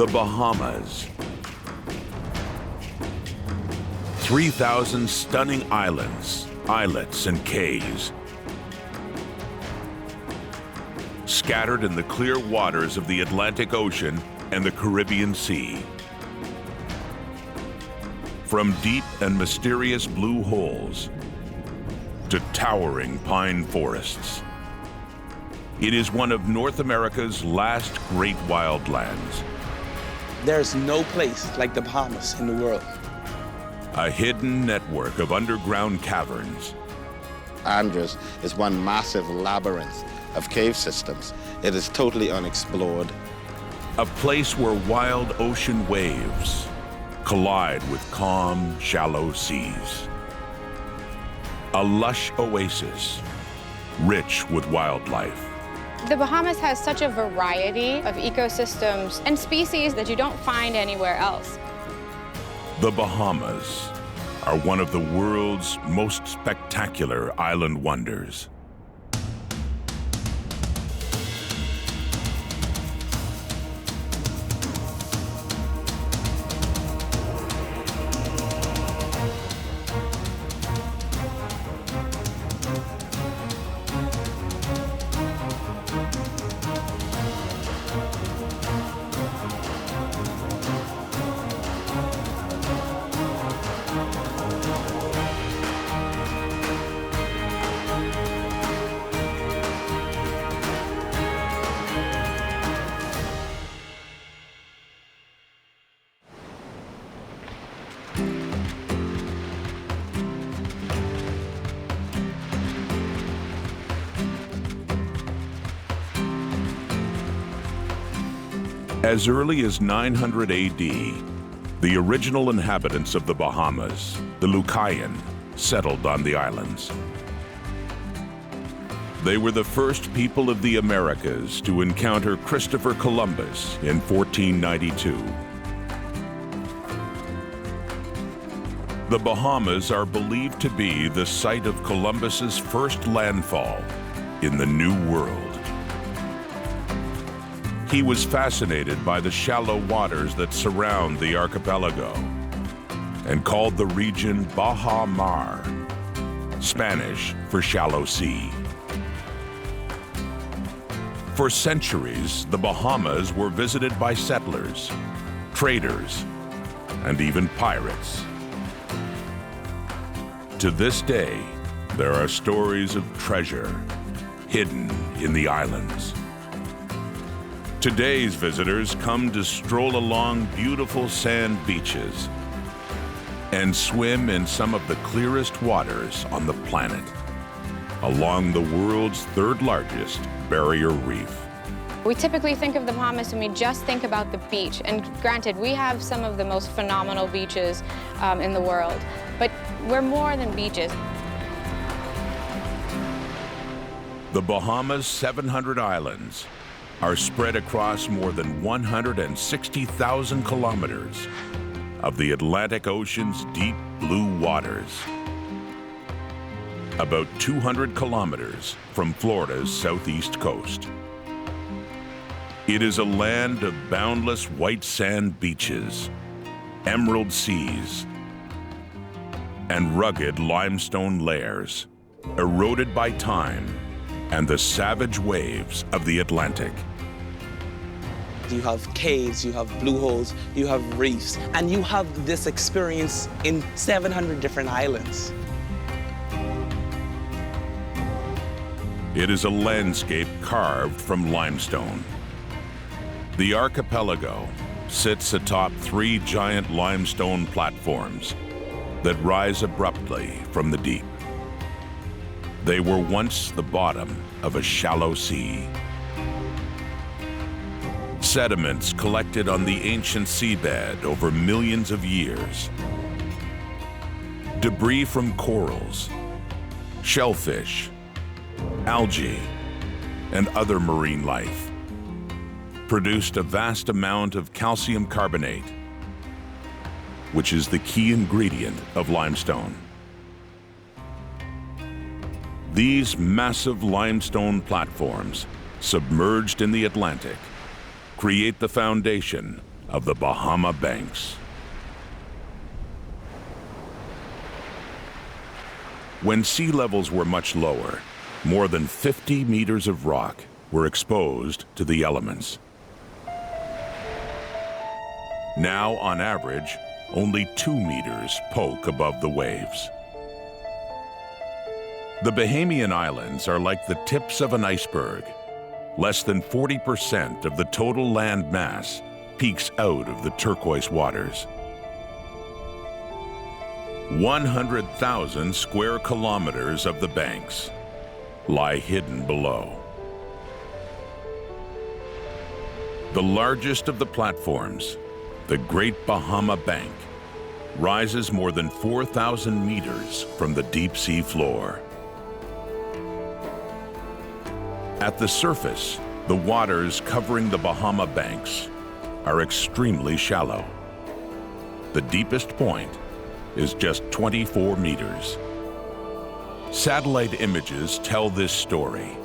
The Bahamas. 3,000 stunning islands, islets, and cays, scattered in the clear waters of the Atlantic Ocean and the Caribbean Sea. From deep and mysterious blue holes to towering pine forests, it is one of North America's last great wildlands. There's no place like the Bahamas in the world. A hidden network of underground caverns. Andros is one massive labyrinth of cave systems. It is totally unexplored. A place where wild ocean waves collide with calm, shallow seas. A lush oasis, rich with wildlife. The Bahamas has such a variety of ecosystems and species that you don't find anywhere else. The Bahamas are one of the world's most spectacular island wonders. As early as 900 AD, the original inhabitants of the Bahamas, the Lucayan, settled on the islands. They were the first people of the Americas to encounter Christopher Columbus in 1492. The Bahamas are believed to be the site of Columbus's first landfall in the New World. He was fascinated by the shallow waters that surround the archipelago and called the region Baja Mar, Spanish for shallow sea. For centuries, the Bahamas were visited by settlers, traders, and even pirates. To this day, there are stories of treasure hidden in the islands. Today's visitors come to stroll along beautiful sand beaches and swim in some of the clearest waters on the planet, along the world's third largest barrier reef. We typically think of the Bahamas and we just think about the beach. And granted, we have some of the most phenomenal beaches in the world, but we're more than beaches. The Bahamas' 700 islands are spread across more than 160,000 kilometers of the Atlantic Ocean's deep blue waters. About 200 kilometers from Florida's southeast coast. It is a land of boundless white sand beaches, emerald seas, and rugged limestone layers, eroded by time and the savage waves of the Atlantic. You have caves, you have blue holes, you have reefs, and you have this experience in 700 different islands. It is a landscape carved from limestone. The archipelago sits atop 3 giant limestone platforms that rise abruptly from the deep. They were once the bottom of a shallow sea. Sediments collected on the ancient seabed over millions of years. Debris from corals, shellfish, algae, and other marine life produced a vast amount of calcium carbonate, which is the key ingredient of limestone. These massive limestone platforms, submerged in the Atlantic, create the foundation of the Bahama Banks. When sea levels were much lower, more than 50 meters of rock were exposed to the elements. Now, on average, only 2 meters poke above the waves. The Bahamian Islands are like the tips of an iceberg. Less than 40% of the total land mass peeks out of the turquoise waters. 100,000 square kilometers of the banks lie hidden below. The largest of the platforms, the Great Bahama Bank, rises more than 4,000 meters from the deep sea floor. At the surface, the waters covering the Bahama Banks are extremely shallow. The deepest point is just 24 meters. Satellite images tell this story.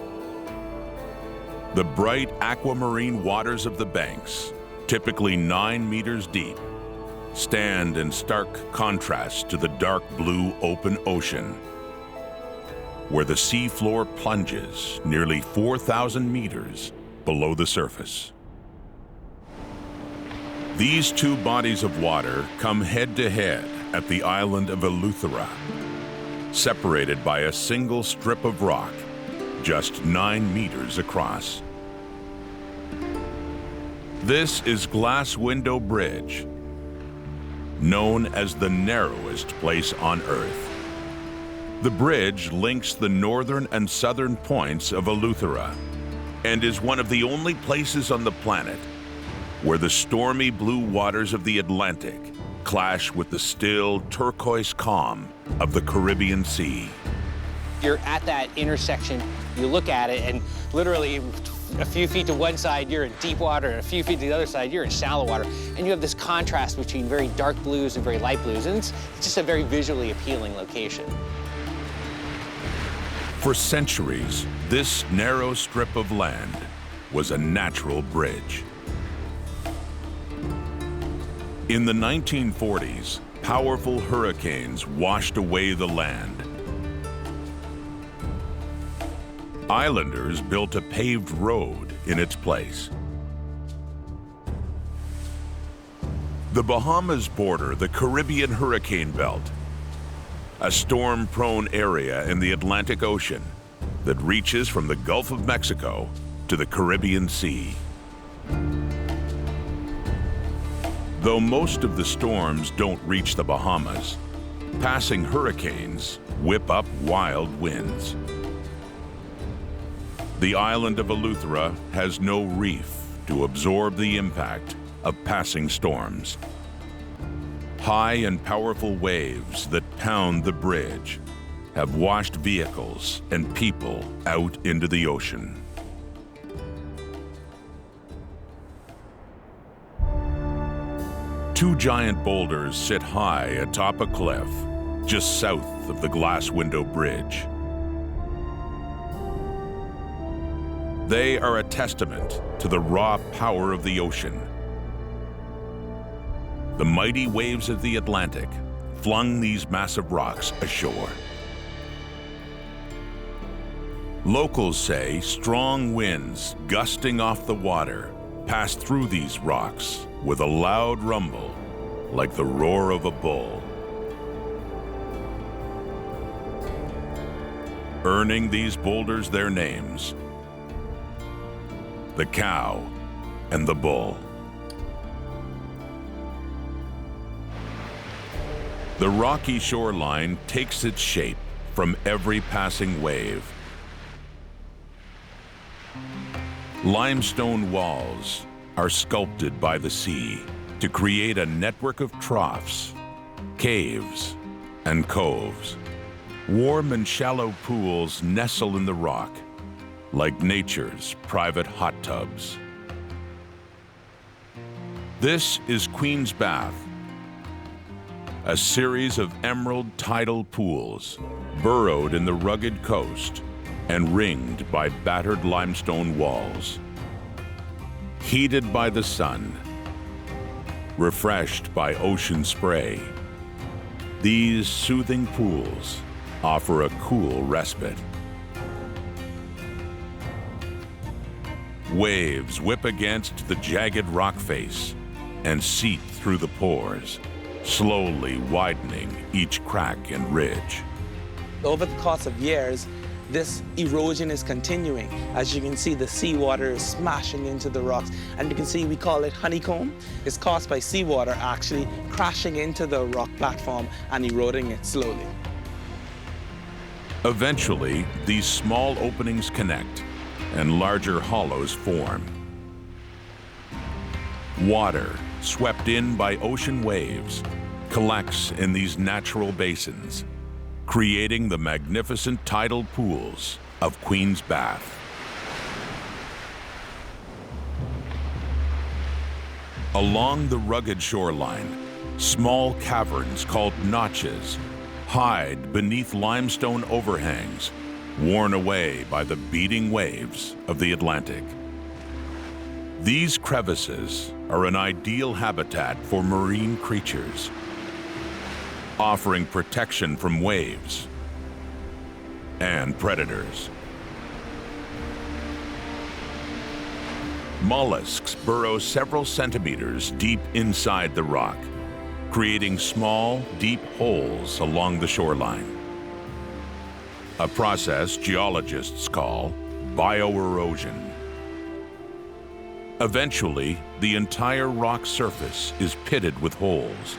The bright aquamarine waters of the banks, typically 9 meters deep, stand in stark contrast to the dark blue open ocean, where the seafloor plunges nearly 4,000 meters below the surface. These two bodies of water come head-to-head at the island of Eleuthera, separated by a single strip of rock just 9 meters across. This is Glass Window Bridge, known as the narrowest place on Earth. The bridge links the northern and southern points of Eleuthera and is one of the only places on the planet where the stormy blue waters of the Atlantic clash with the still turquoise calm of the Caribbean Sea. You're at that intersection, you look at it, and literally a few feet to one side, you're in deep water, and a few feet to the other side, you're in shallow water. And you have this contrast between very dark blues and very light blues, and it's just a very visually appealing location. For centuries, this narrow strip of land was a natural bridge. In the 1940s, powerful hurricanes washed away the land. Islanders built a paved road in its place. The Bahamas border the Caribbean hurricane belt, a storm-prone area in the Atlantic Ocean that reaches from the Gulf of Mexico to the Caribbean Sea. Though most of the storms don't reach the Bahamas, passing hurricanes whip up wild winds. The island of Eleuthera has no reef to absorb the impact of passing storms. High and powerful waves that pound the bridge have washed vehicles and people out into the ocean. Two giant boulders sit high atop a cliff just south of the Glass Window Bridge. They are a testament to the raw power of the ocean. The mighty waves of the Atlantic flung these massive rocks ashore. Locals say strong winds gusting off the water pass through these rocks with a loud rumble like the roar of a bull, earning these boulders their names: the cow and the bull. The rocky shoreline takes its shape from every passing wave. Limestone walls are sculpted by the sea to create a network of troughs, caves, and coves. Warm and shallow pools nestle in the rock like nature's private hot tubs. This is Queen's Bath, a series of emerald tidal pools burrowed in the rugged coast and ringed by battered limestone walls. Heated by the sun, refreshed by ocean spray. These soothing pools offer a cool respite. Waves whip against the jagged rock face and seep through the pores, slowly widening each crack and ridge. Over the course of years, this erosion is continuing. As you can see, the seawater is smashing into the rocks. And you can see we call it honeycomb. It's caused by seawater actually crashing into the rock platform and eroding it slowly. Eventually, these small openings connect and larger hollows form. Water, swept in by ocean waves, collects in these natural basins, creating the magnificent tidal pools of Queen's Bath. Along the rugged shoreline, small caverns called notches hide beneath limestone overhangs, worn away by the beating waves of the Atlantic. These crevices are an ideal habitat for marine creatures, offering protection from waves and predators. Mollusks burrow several centimeters deep inside the rock, creating small, deep holes along the shoreline. A process geologists call bioerosion. Eventually, the entire rock surface is pitted with holes.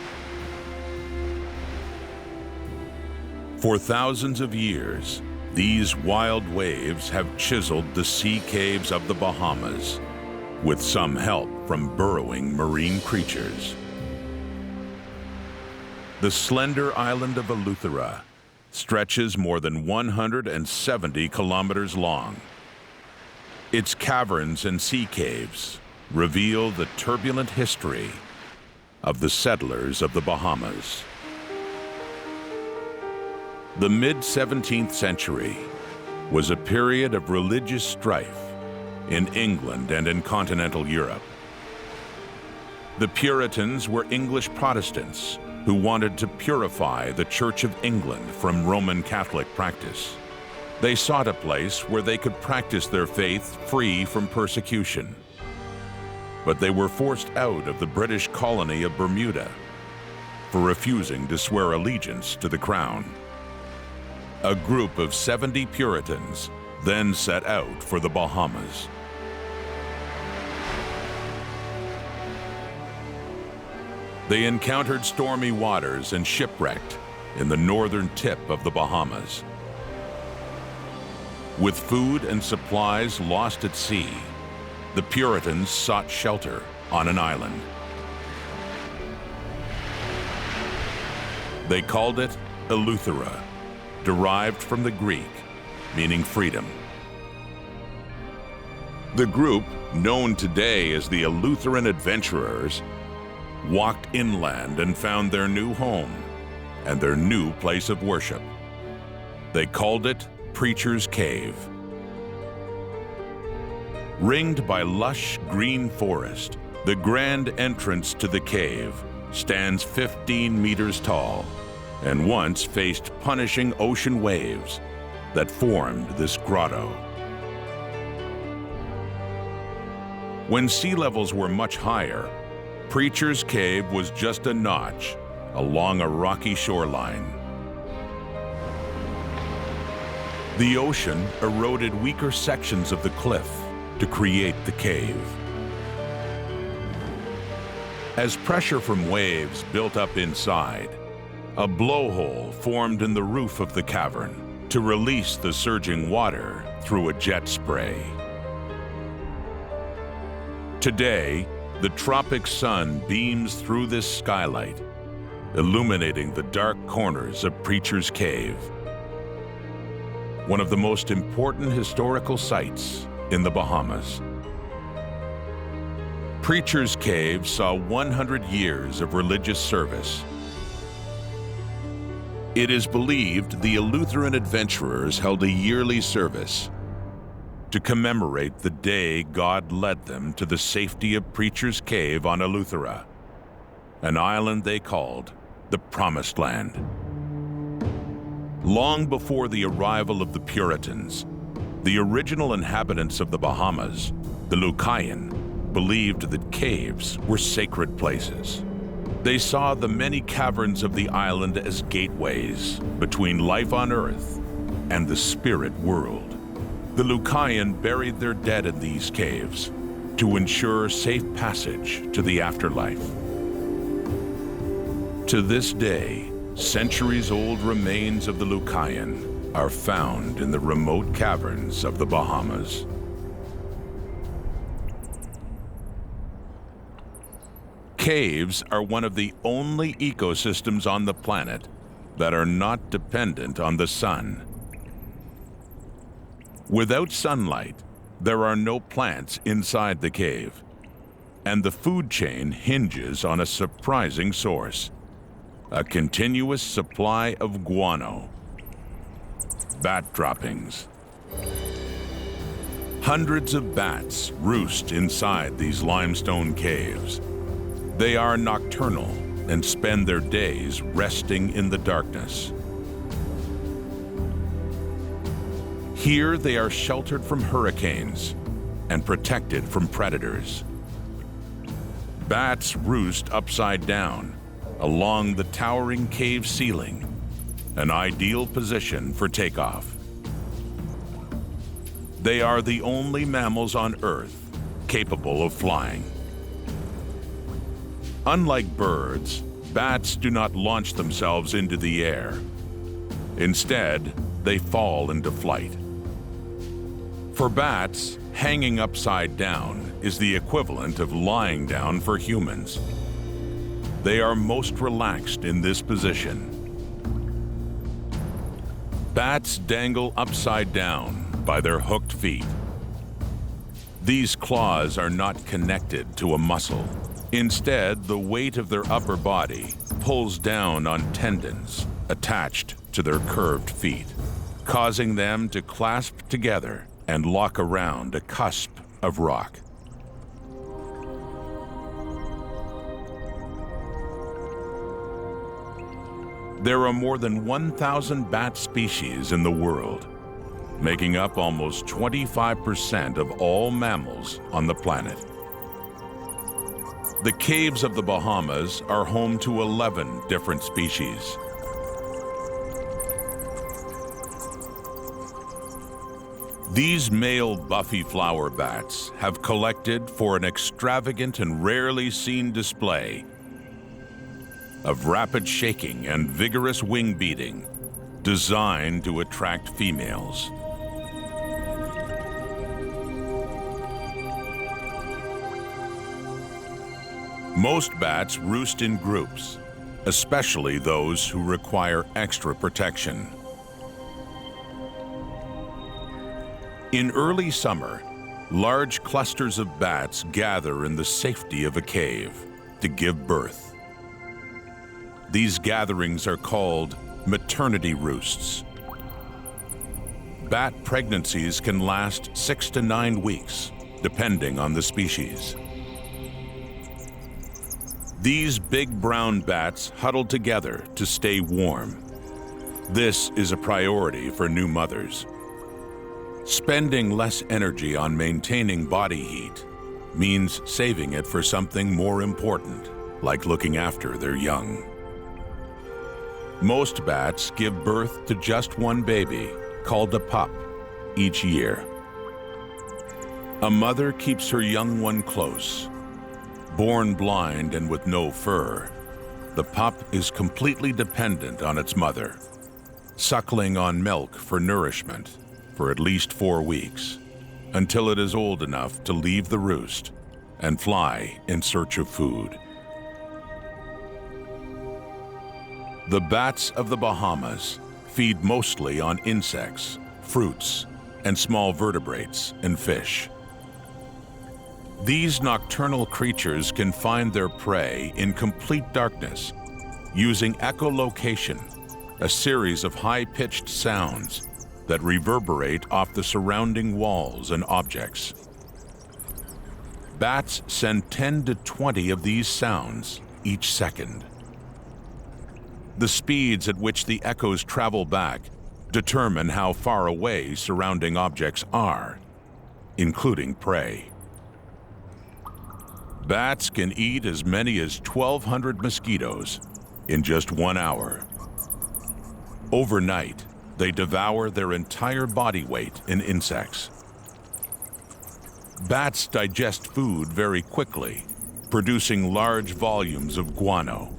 For thousands of years, these wild waves have chiseled the sea caves of the Bahamas, with some help from burrowing marine creatures. The slender island of Eleuthera stretches more than 170 kilometers long. Its caverns and sea caves reveal the turbulent history of the settlers of the Bahamas. The mid-17th century was a period of religious strife in England and in continental Europe. The Puritans were English Protestants who wanted to purify the Church of England from Roman Catholic practice. They sought a place where they could practice their faith free from persecution. But they were forced out of the British colony of Bermuda for refusing to swear allegiance to the crown. A group of 70 Puritans then set out for the Bahamas. They encountered stormy waters and shipwrecked in the northern tip of the Bahamas. With food and supplies lost at sea, the Puritans sought shelter on an island. They called it Eleuthera, derived from the Greek, meaning freedom. The group, known today as the Eleutheran Adventurers, walked inland and found their new home and their new place of worship. They called it Preacher's Cave. Ringed by lush green forest, the grand entrance to the cave stands 15 meters tall and once faced punishing ocean waves that formed this grotto. When sea levels were much higher, Preacher's Cave was just a notch along a rocky shoreline. The ocean eroded weaker sections of the cliff to create the cave. As pressure from waves built up inside, a blowhole formed in the roof of the cavern to release the surging water through a jet spray. Today, the tropic sun beams through this skylight, illuminating the dark corners of Preacher's Cave, one of the most important historical sites in the Bahamas. Preacher's Cave saw 100 years of religious service. It is believed the Eleutheran Adventurers held a yearly service to commemorate the day God led them to the safety of Preacher's Cave on Eleuthera. an island they called the Promised Land. Long before the arrival of the Puritans, the original inhabitants of the Bahamas, the Lucayan, believed that caves were sacred places. They saw the many caverns of the island as gateways between life on Earth and the spirit world. The Lucayan buried their dead in these caves to ensure safe passage to the afterlife. To this day, centuries-old remains of the Lucayan are found in the remote caverns of the Bahamas. Caves are one of the only ecosystems on the planet that are not dependent on the sun. Without sunlight, there are no plants inside the cave, and the food chain hinges on a surprising source: a continuous supply of guano, bat droppings. Hundreds of bats roost inside these limestone caves. They are nocturnal and spend their days resting in the darkness. Here they are sheltered from hurricanes and protected from predators. Bats roost upside down along the towering cave ceiling, an ideal position for takeoff. They are the only mammals on Earth capable of flying. Unlike birds, bats do not launch themselves into the air. Instead, they fall into flight. For bats, hanging upside down is the equivalent of lying down for humans. They are most relaxed in this position. Bats dangle upside down by their hooked feet. These claws are not connected to a muscle. Instead, the weight of their upper body pulls down on tendons attached to their curved feet, causing them to clasp together and lock around a cusp of rock. There are more than 1,000 bat species in the world, making up almost 25% of all mammals on the planet. The caves of the Bahamas are home to 11 different species. These male buffy flower bats have collected for an extravagant and rarely seen display of rapid shaking and vigorous wing beating designed to attract females. Most bats roost in groups, especially those who require extra protection. In early summer, large clusters of bats gather in the safety of a cave to give birth. These gatherings are called maternity roosts. Bat pregnancies can last 6 to 9 weeks, depending on the species. These big brown bats huddle together to stay warm. This is a priority for new mothers. Spending less energy on maintaining body heat means saving it for something more important, like looking after their young. Most bats give birth to just one baby, called a pup, each year. A mother keeps her young one close. Born blind and with no fur, the pup is completely dependent on its mother, suckling on milk for nourishment for at least 4 weeks, until it is old enough to leave the roost and fly in search of food. The bats of the Bahamas feed mostly on insects, fruits, and small vertebrates and fish. These nocturnal creatures can find their prey in complete darkness, using echolocation, a series of high-pitched sounds that reverberate off the surrounding walls and objects. Bats send 10 to 20 of these sounds each second. The speeds at which the echoes travel back determine how far away surrounding objects are, including prey. Bats can eat as many as 1,200 mosquitoes in just 1 hour. Overnight, they devour their entire body weight in insects. Bats digest food very quickly, producing large volumes of guano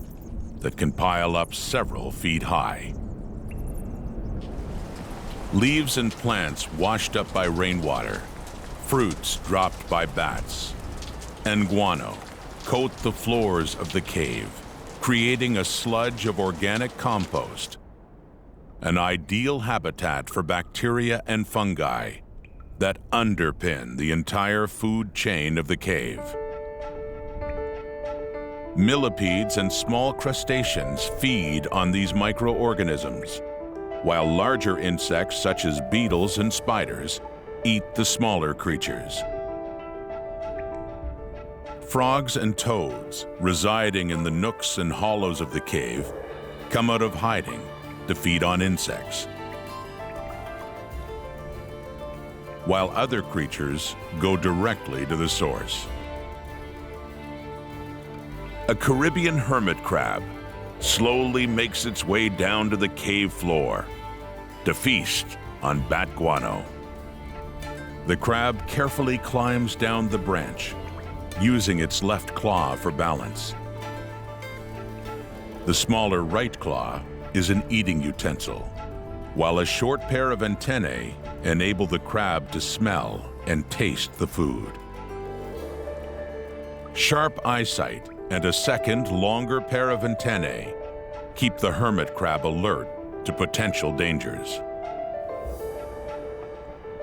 that can pile up several feet high. Leaves and plants washed up by rainwater, fruits dropped by bats, and guano coat the floors of the cave, creating a sludge of organic compost, an ideal habitat for bacteria and fungi that underpin the entire food chain of the cave. Millipedes and small crustaceans feed on these microorganisms, while larger insects such as beetles and spiders eat the smaller creatures. Frogs and toads, residing in the nooks and hollows of the cave, come out of hiding to feed on insects, while other creatures go directly to the source. A Caribbean hermit crab slowly makes its way down to the cave floor to feast on bat guano. The crab carefully climbs down the branch, using its left claw for balance. The smaller right claw is an eating utensil, while a short pair of antennae enable the crab to smell and taste the food. Sharp eyesight and a second, longer pair of antennae keep the hermit crab alert to potential dangers.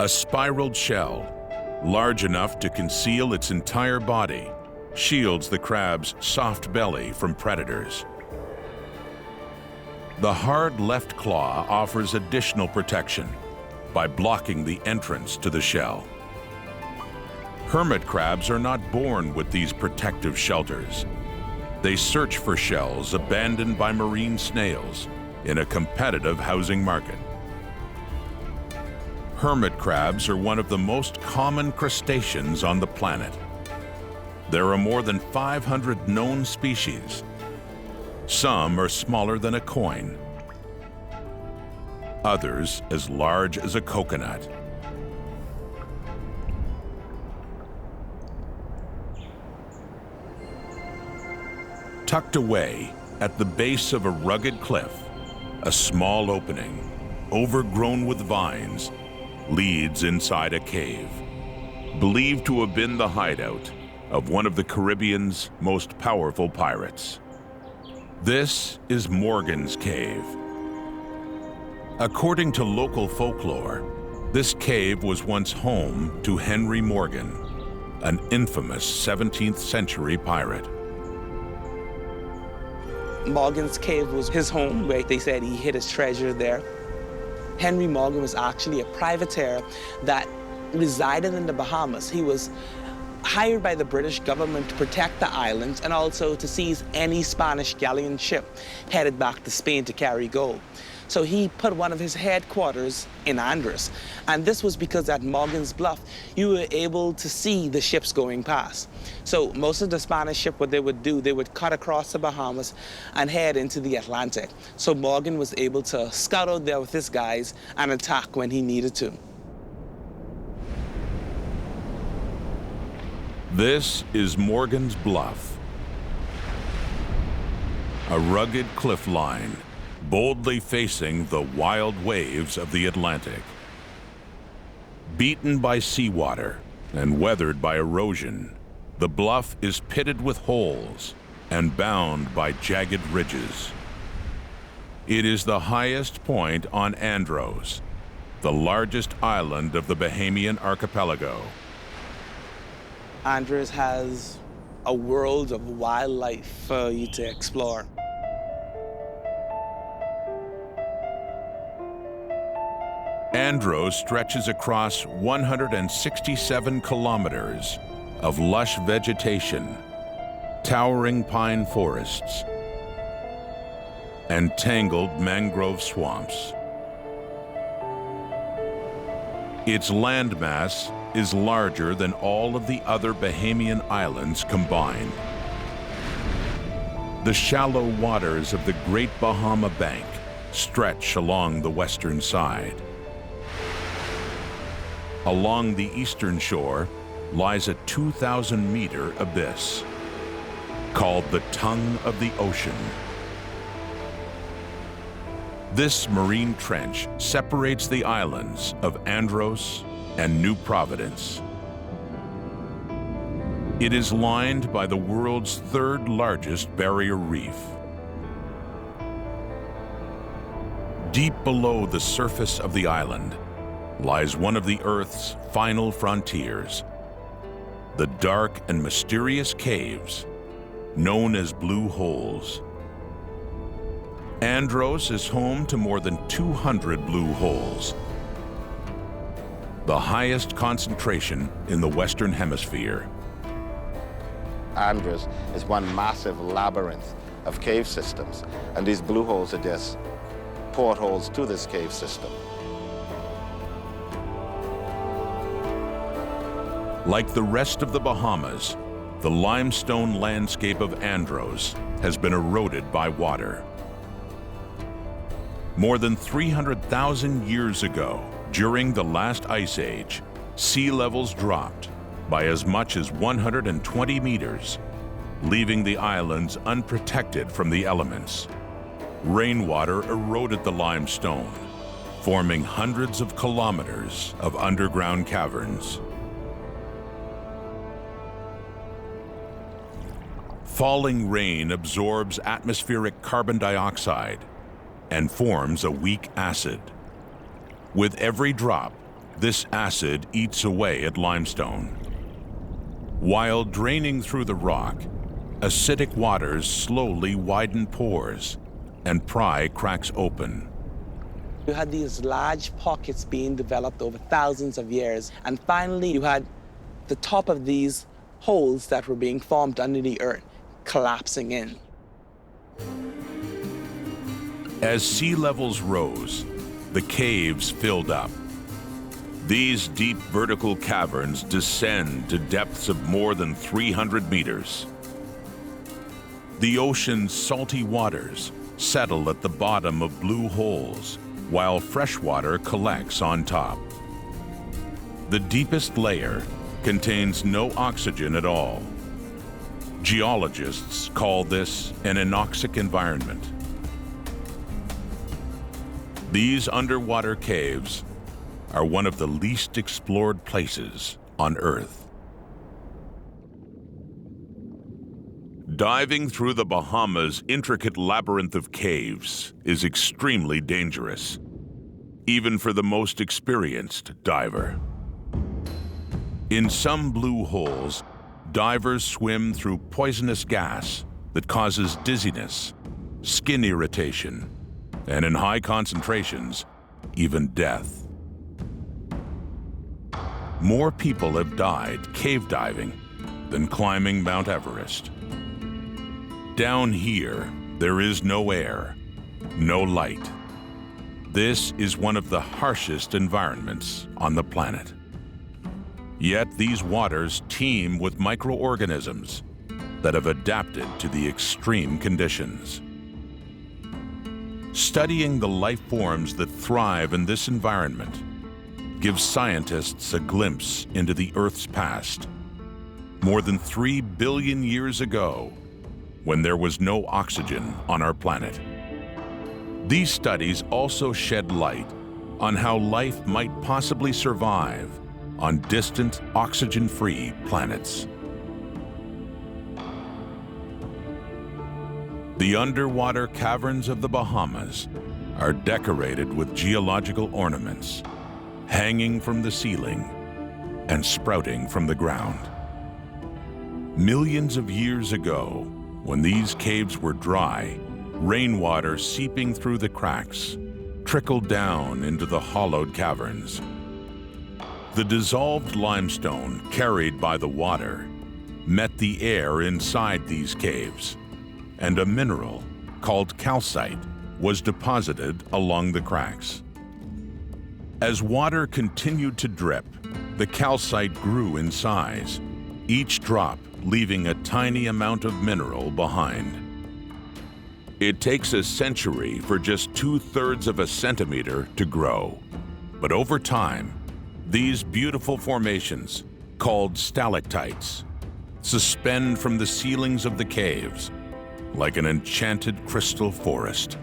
A spiraled shell, large enough to conceal its entire body, shields the crab's soft belly from predators. The hard left claw offers additional protection by blocking the entrance to the shell. Hermit crabs are not born with these protective shelters. They search for shells abandoned by marine snails in a competitive housing market. Hermit crabs are one of the most common crustaceans on the planet. There are more than 500 known species. Some are smaller than a coin, others as large as a coconut. Tucked away at the base of a rugged cliff, a small opening, overgrown with vines, leads inside a cave, believed to have been the hideout of one of the Caribbean's most powerful pirates. This is Morgan's Cave. According to local folklore, this cave was once home to Henry Morgan, an infamous 17th century pirate. Morgan's Cave was his home, where they said he hid his treasure there. Henry Morgan was actually a privateer that resided in the Bahamas. He was hired by the British government to protect the islands and also to seize any Spanish galleon ship headed back to Spain to carry gold. So he put one of his headquarters in Andros. And this was because at Morgan's Bluff, you were able to see the ships going past. So most of the Spanish ship, what they would do, they would cut across the Bahamas and head into the Atlantic. So Morgan was able to scout out there with his guys and attack when he needed to. This is Morgan's Bluff, a rugged cliff line boldly facing the wild waves of the Atlantic. Beaten by seawater and weathered by erosion, the bluff is pitted with holes and bound by jagged ridges. It is the highest point on Andros, the largest island of the Bahamian archipelago. Andros has a world of wildlife for you to explore. Andros stretches across 167 kilometers of lush vegetation, towering pine forests, and tangled mangrove swamps. Its landmass is larger than all of the other Bahamian islands combined. The shallow waters of the Great Bahama Bank stretch along the western side. Along the eastern shore lies a 2,000-meter abyss called the Tongue of the Ocean. This marine trench separates the islands of Andros and New Providence. It is lined by the world's third largest barrier reef. Deep below the surface of the island lies one of the Earth's final frontiers, the dark and mysterious caves known as blue holes. Andros is home to more than 200 blue holes, the highest concentration in the Western Hemisphere. Andros is one massive labyrinth of cave systems, and these blue holes are just portholes to this cave system. Like the rest of the Bahamas, the limestone landscape of Andros has been eroded by water. More than 300,000 years ago, during the last ice age, sea levels dropped by as much as 120 meters, leaving the islands unprotected from the elements. Rainwater eroded the limestone, forming hundreds of kilometers of underground caverns. Falling rain absorbs atmospheric carbon dioxide and forms a weak acid. With every drop, this acid eats away at limestone. While draining through the rock, acidic waters slowly widen pores and pry cracks open. You had these large pockets being developed over thousands of years, and finally you had the top of these holes that were being formed under the earth collapsing in. As sea levels rose, the caves filled up. These deep vertical caverns descend to depths of more than 300 meters. The ocean's salty waters settle at the bottom of blue holes, while freshwater collects on top. The deepest layer contains no oxygen at all. Geologists call this an anoxic environment. These underwater caves are one of the least explored places on Earth. Diving through the Bahamas' intricate labyrinth of caves is extremely dangerous, even for the most experienced diver. In some blue holes, divers swim through poisonous gas that causes dizziness, skin irritation, and in high concentrations, even death. More people have died cave diving than climbing Mount Everest. Down here, there is no air, no light. This is one of the harshest environments on the planet. Yet these waters teem with microorganisms that have adapted to the extreme conditions. Studying the life forms that thrive in this environment gives scientists a glimpse into the Earth's past, more than 3 billion years ago, when there was no oxygen on our planet. These studies also shed light on how life might possibly survive on distant, oxygen-free planets. The underwater caverns of the Bahamas are decorated with geological ornaments, hanging from the ceiling and sprouting from the ground. Millions of years ago, when these caves were dry, rainwater seeping through the cracks trickled down into the hollowed caverns. The dissolved limestone carried by the water met the air inside these caves, and a mineral called calcite was deposited along the cracks. As water continued to drip, the calcite grew in size, each drop leaving a tiny amount of mineral behind. It takes a century for just 2/3 of a centimeter to grow. But over time, these beautiful formations, called stalactites, suspend from the ceilings of the caves like an enchanted crystal forest.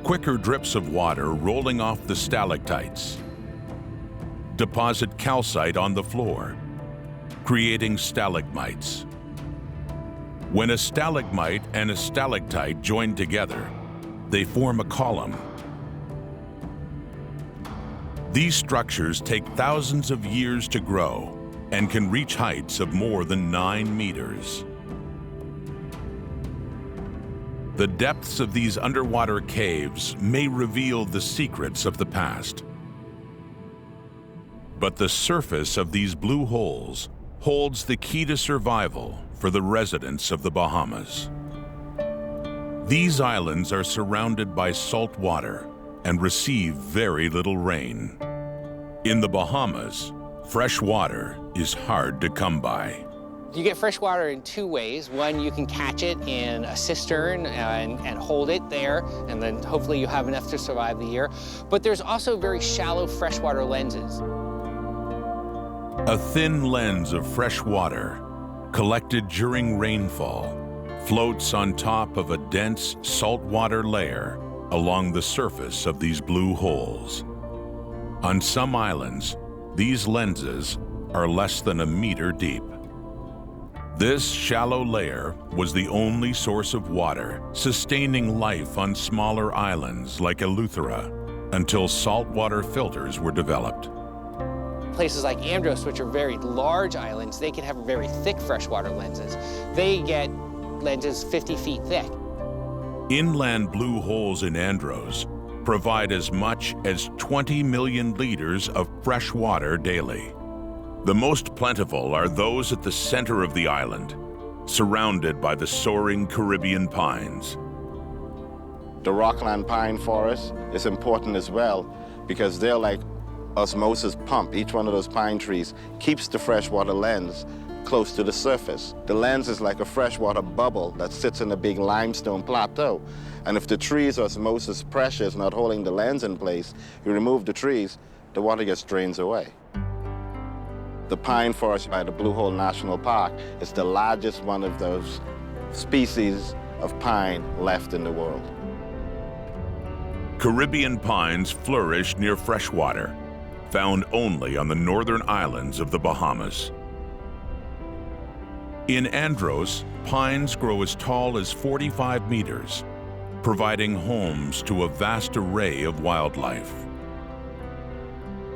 Quicker drips of water rolling off the stalactites deposit calcite on the floor, creating stalagmites. When a stalagmite and a stalactite join together, they form a column. These structures take thousands of years to grow and can reach heights of more than 9 meters. The depths of these underwater caves may reveal the secrets of the past. But the surface of these blue holes holds the key to survival for the residents of the Bahamas. These islands are surrounded by salt water and receive very little rain. In the Bahamas, fresh water is hard to come by. You get fresh water in 2 ways. One, you can catch it in a cistern and hold it there, and then hopefully you have enough to survive the year. But there's also very shallow freshwater lenses. A thin lens of fresh water, collected during rainfall, floats on top of a dense saltwater layer along the surface of these blue holes. On some islands, these lenses are less than 1 meter deep. This shallow layer was the only source of water sustaining life on smaller islands like Eleuthera until saltwater filters were developed. Places like Andros, which are very large islands, they can have very thick freshwater lenses. They get lenses 50 feet thick. Inland blue holes in Andros provide as much as 20 million liters of fresh water daily. The most plentiful are those at the center of the island, surrounded by the soaring Caribbean pines. The rockland pine forest is important as well because they're like osmosis pump. Each one of those pine trees keeps the freshwater lens close to the surface. The lens is like a freshwater bubble that sits in a big limestone plateau. And if the tree's osmosis pressure is not holding the lens in place, you remove the trees, the water gets drains away. The pine forest by the Blue Hole National Park is the largest one of those species of pine left in the world. Caribbean pines flourish near freshwater, found only on the northern islands of the Bahamas. In Andros, pines grow as tall as 45 meters, providing homes to a vast array of wildlife.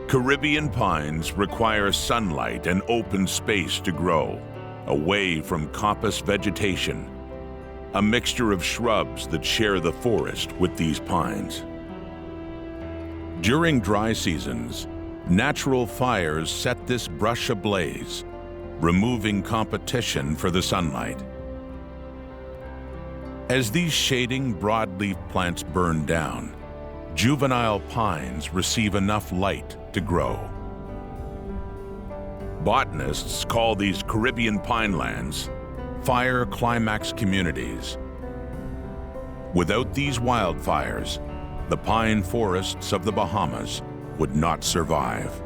Caribbean pines require sunlight and open space to grow, away from coppice vegetation, a mixture of shrubs that share the forest with these pines. During dry seasons, natural fires set this brush ablaze, removing competition for the sunlight. As these shading broadleaf plants burn down, juvenile pines receive enough light to grow. Botanists call these Caribbean pinelands fire climax communities. Without these wildfires, the pine forests of the Bahamas would not survive.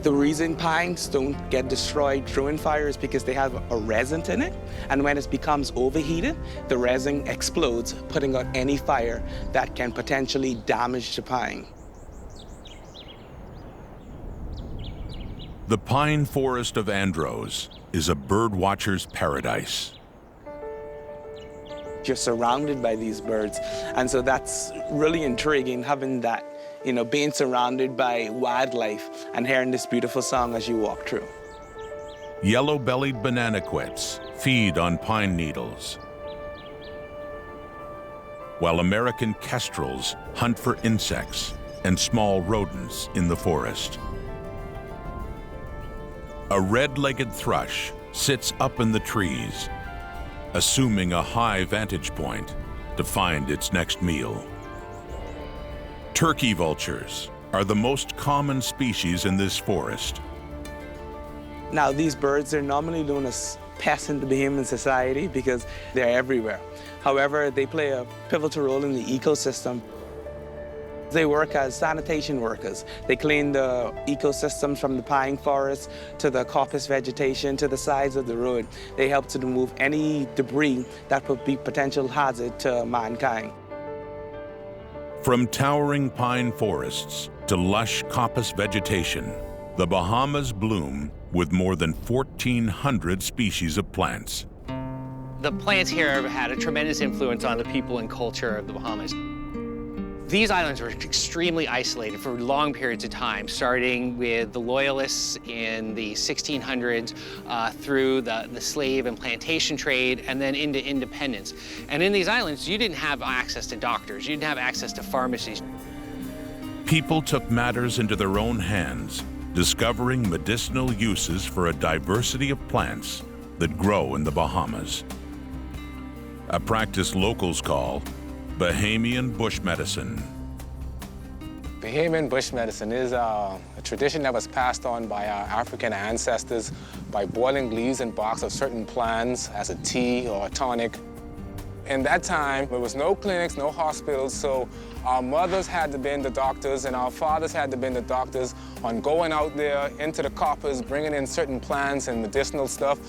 The reason pines don't get destroyed during fire is because they have a resin in it, and when it becomes overheated, the resin explodes, putting out any fire that can potentially damage the pine. The pine forest of Andros is a birdwatcher's paradise. You're surrounded by these birds, and so that's really intriguing, having that, being surrounded by wildlife and hearing this beautiful song as you walk through. Yellow-bellied bananaquits feed on pine needles, while American kestrels hunt for insects and small rodents in the forest. A red-legged thrush sits up in the trees, assuming a high vantage point to find its next meal. Turkey vultures are the most common species in this forest. Now, these birds are normally known as pests in the Bahamian society because they're everywhere. However, they play a pivotal role in the ecosystem. They work as sanitation workers. They clean the ecosystems from the pine forest to the coppice vegetation to the sides of the road. They help to remove any debris that would be potential hazard to mankind. From towering pine forests to lush coppice vegetation, the Bahamas bloom with more than 1,400 species of plants. The plants here have had a tremendous influence on the people and culture of the Bahamas. These islands were extremely isolated for long periods of time, starting with the Loyalists in the 1600s through the slave and plantation trade, and then into independence. And in these islands, you didn't have access to doctors. You didn't have access to pharmacies. People took matters into their own hands, discovering medicinal uses for a diversity of plants that grow in the Bahamas. A practice locals call Bahamian bush medicine. Bahamian bush medicine is a tradition that was passed on by our African ancestors by boiling leaves and barks of certain plants as a tea or a tonic. In that time, there was no clinics, no hospitals, so our mothers had to be the doctors and our fathers had to be the doctors on going out there into the coppice, bringing in certain plants and medicinal stuff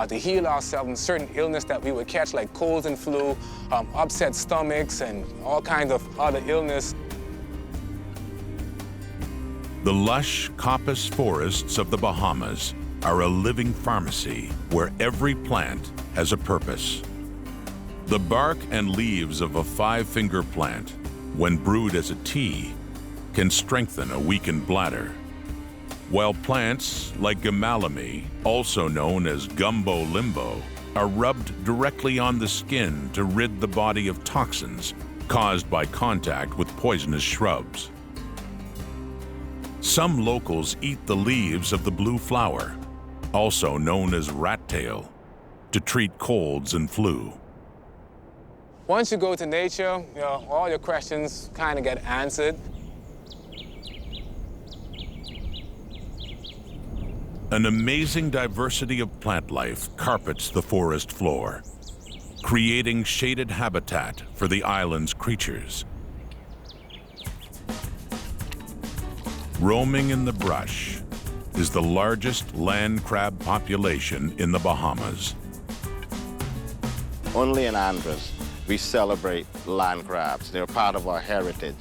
to heal ourselves from certain illness that we would catch, like colds and flu, upset stomachs, and all kinds of other illness. The lush coppice forests of the Bahamas are a living pharmacy where every plant has a purpose. The bark and leaves of a five-finger plant, when brewed as a tea, can strengthen a weakened bladder. While plants like gamalame, also known as gumbo limbo, are rubbed directly on the skin to rid the body of toxins caused by contact with poisonous shrubs. Some locals eat the leaves of the blue flower, also known as rat tail, to treat colds and flu. Once you go to nature, all your questions kind of get answered. An amazing diversity of plant life carpets the forest floor, creating shaded habitat for the island's creatures. Roaming in the brush is the largest land crab population in the Bahamas. Only in Andros, we celebrate land crabs. They're part of our heritage.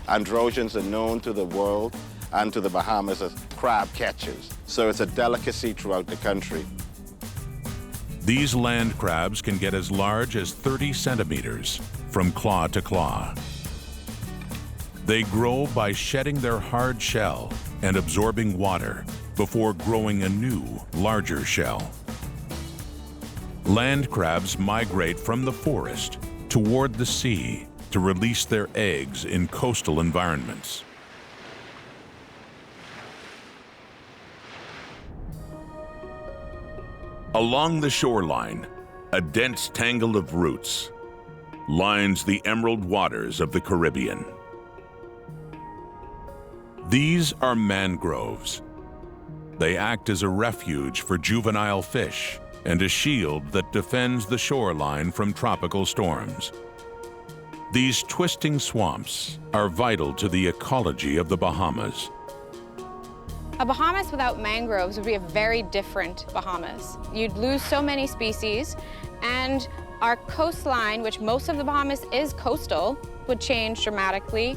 Androsians are known to the world and to the Bahamas as crab catchers, so it's a delicacy throughout the country. These land crabs can get as large as 30 centimeters from claw to claw. They grow by shedding their hard shell and absorbing water before growing a new, larger shell. Land crabs migrate from the forest toward the sea to release their eggs in coastal environments. Along the shoreline, a dense tangle of roots lines the emerald waters of the Caribbean. These are mangroves. They act as a refuge for juvenile fish and a shield that defends the shoreline from tropical storms. These twisting swamps are vital to the ecology of the Bahamas. A Bahamas without mangroves would be a very different Bahamas. You'd lose so many species, and our coastline, which most of the Bahamas is coastal, would change dramatically.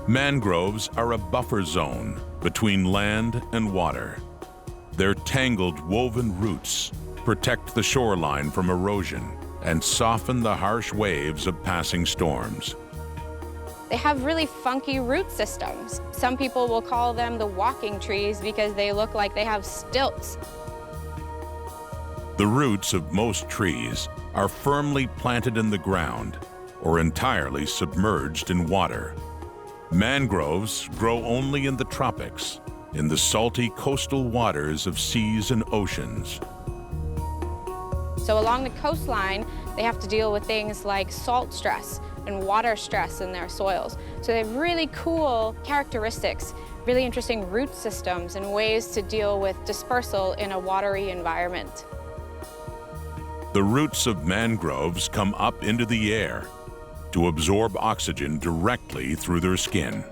Mangroves are a buffer zone between land and water. Their tangled, woven roots protect the shoreline from erosion and soften the harsh waves of passing storms. They have really funky root systems. Some people will call them the walking trees because they look like they have stilts. The roots of most trees are firmly planted in the ground or entirely submerged in water. Mangroves grow only in the tropics in the salty coastal waters of seas and oceans. So along the coastline, they have to deal with things like salt stress and water stress in their soils. So they have really cool characteristics, really interesting root systems and ways to deal with dispersal in a watery environment. The roots of mangroves come up into the air to absorb oxygen directly through their skin.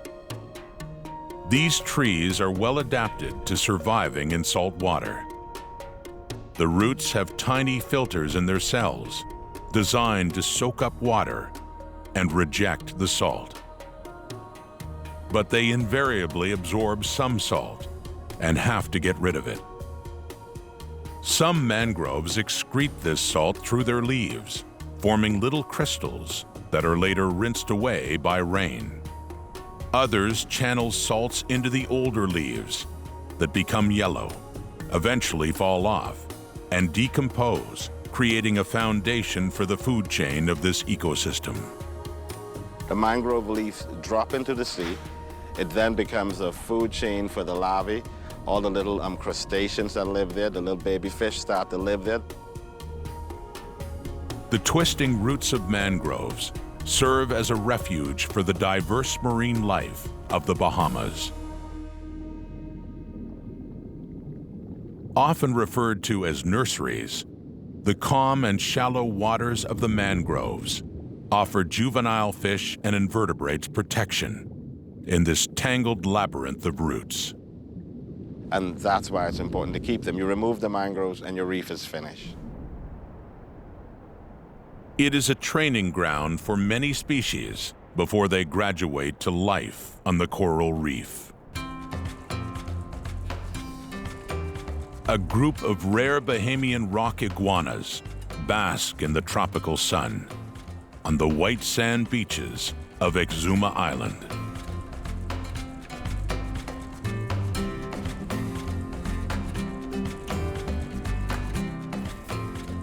These trees are well adapted to surviving in salt water. The roots have tiny filters in their cells designed to soak up water and reject the salt. But they invariably absorb some salt and have to get rid of it. Some mangroves excrete this salt through their leaves, forming little crystals that are later rinsed away by rain. Others channel salts into the older leaves that become yellow, eventually fall off, and decompose, creating a foundation for the food chain of this ecosystem. The mangrove leaves drop into the sea. It then becomes a food chain for the larvae. All the little crustaceans that live there, the little baby fish start to live there. The twisting roots of mangroves serve as a refuge for the diverse marine life of the Bahamas. Often referred to as nurseries, the calm and shallow waters of the mangroves offer juvenile fish and invertebrates protection in this tangled labyrinth of roots. And that's why it's important to keep them. You remove the mangroves and your reef is finished. It is a training ground for many species before they graduate to life on the coral reef. A group of rare Bahamian rock iguanas bask in the tropical sun on the white sand beaches of Exuma Island.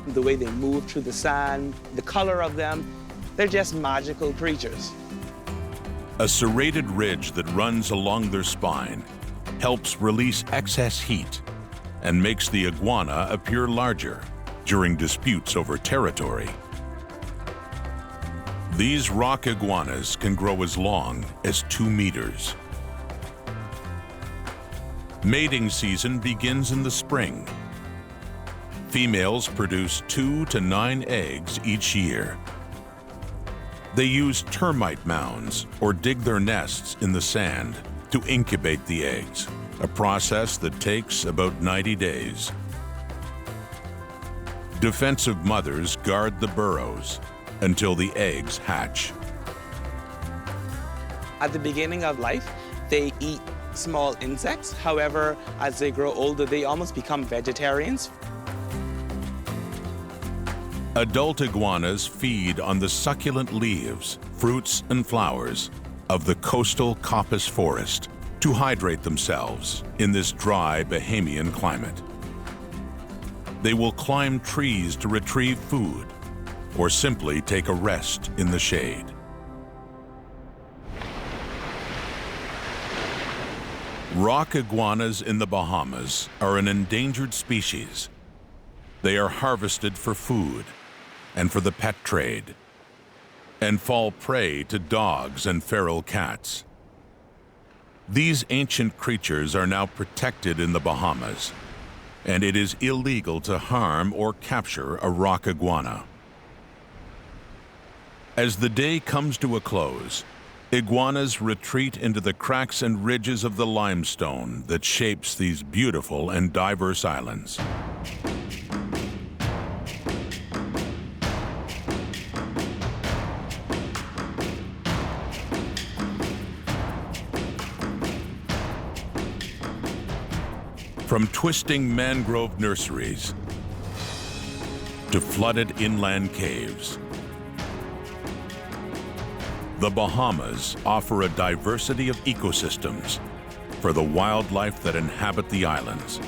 The way they move through the sand, the color of them, they're just magical creatures. A serrated ridge that runs along their spine helps release excess heat and makes the iguana appear larger during disputes over territory. These rock iguanas can grow as long as 2 meters. Mating season begins in the spring. Females produce 2 to 9 eggs each year. They use termite mounds or dig their nests in the sand to incubate the eggs, a process that takes about 90 days. Defensive mothers guard the burrows until the eggs hatch. At the beginning of life, they eat small insects. However, as they grow older, they almost become vegetarians. Adult iguanas feed on the succulent leaves, fruits, and flowers of the coastal coppice forest to hydrate themselves in this dry Bahamian climate. They will climb trees to retrieve food or simply take a rest in the shade. Rock iguanas in the Bahamas are an endangered species. They are harvested for food and for the pet trade, and fall prey to dogs and feral cats. These ancient creatures are now protected in the Bahamas, and it is illegal to harm or capture a rock iguana. As the day comes to a close, iguanas retreat into the cracks and ridges of the limestone that shapes these beautiful and diverse islands. From twisting mangrove nurseries to flooded inland caves, the Bahamas offer a diversity of ecosystems for the wildlife that inhabit the islands.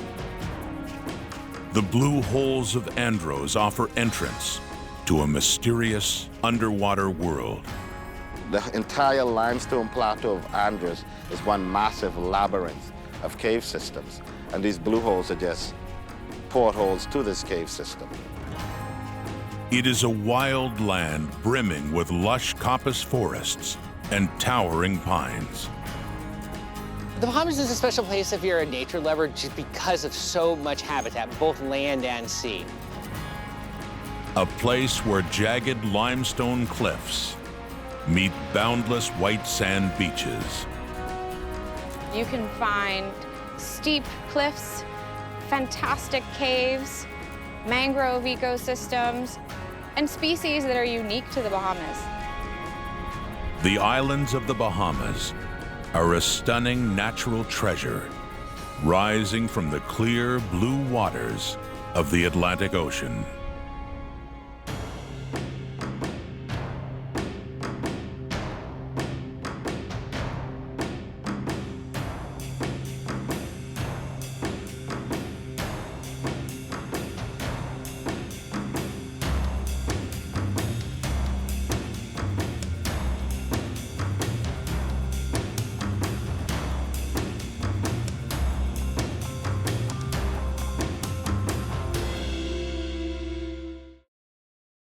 The blue holes of Andros offer entrance to a mysterious underwater world. The entire limestone plateau of Andros is one massive labyrinth of cave systems. And these blue holes are just portholes to this cave system. It is a wild land brimming with lush coppice forests and towering pines. The Bahamas is a special place if you're a nature lover just because of so much habitat, both land and sea. A place where jagged limestone cliffs meet boundless white sand beaches. You can find steep cliffs, fantastic caves, mangrove ecosystems, and species that are unique to the Bahamas. The islands of the Bahamas are a stunning natural treasure rising from the clear blue waters of the Atlantic Ocean.